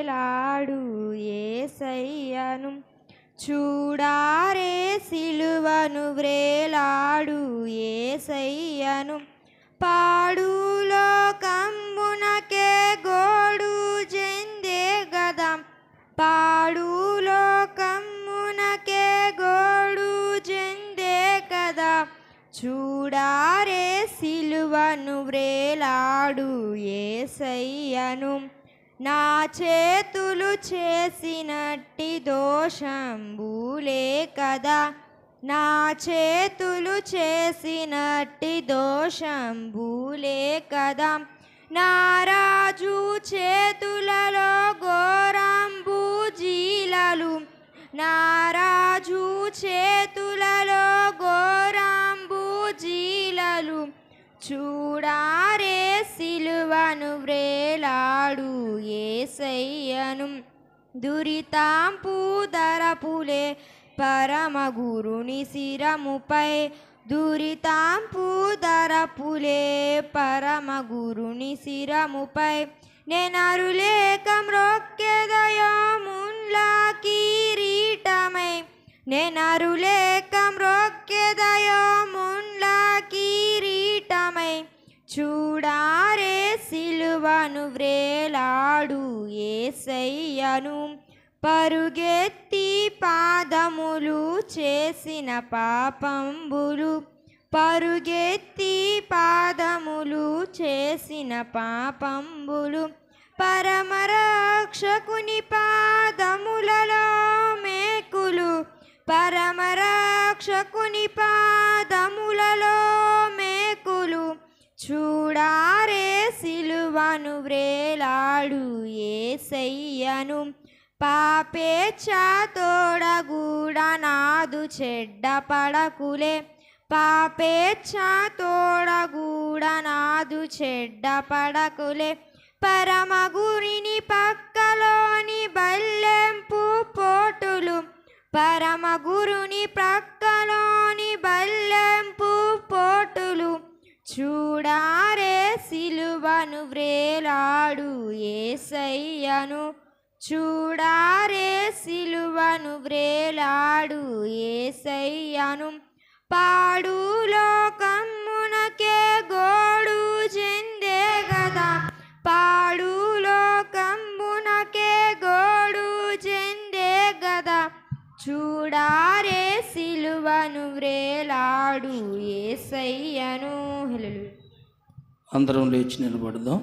వ్రేలాడు యేసయ్యను చూడారే సిలువను వ్రేలాడు యేసయ్యను పాడు లోకమునకే గోడు చెందే గదా పాడు లోకమునకే గోడు చెందే కదా చూడారే సిలువను వ్రేలాడు యేసయ్యను నా చేతులు చేసినట్టి దోషంబులే కదా నా చేతులు చేసినట్టి దోషంబులే కదా నా రాజు చేతులలో ఘోరంబు జీలలు నా రాజు చేతులలో ఘోరంబు జీలలు చూడారే సిలువను వ్రేలాడు యేసయ్యను దురితాంపు ధరపులే పరమ గురుని శిరముపై దురితాంపు ధరపులే పరమ గురుని శిరముపై నేనరులేక మ్రొక్కెదయో ముండ్ల కిరీటమై నేనరులేక మ్రొక్కెదయో ముండ్ల కిరీటమై చూడారే సిలువను వ్రేలాడు యేసయ్యను పరుగెత్తి పాదములు చేసిన పాపంబులు పరుగెత్తి పాదములు చేసిన పాపంబులు పరమరక్షకుని పాదములలో మేకులు పరమరక్షకుని పాదములలో మేకులు చూడారే సిలువను వ్రేలాడు యేసయ్యను పాపేచ్ఛ తోడగూడనాదు చెడ్డ పడకులే పాపేచ్ఛ తోడగూడనాదు చెడ్డ పడకులే పరమ గురిని పక్కలోని బల్లెంపు పోటులు పరమ గురుని ప్రక్కలోని బల్లెంపు పోటులు చూడారే సిలువను వ్రేలాడు యేసయ్యను చూడారే సిలువను వ్రేలాడు యేసయ్యను పాడు లోకమునకే గోడు చెందే గదా పాడు లోకమునకే గోడు చెందే గదా చూడారే సిలువను వ్రేలాడు యేసయ్యను. అందరం లేచి నిలబడదాం.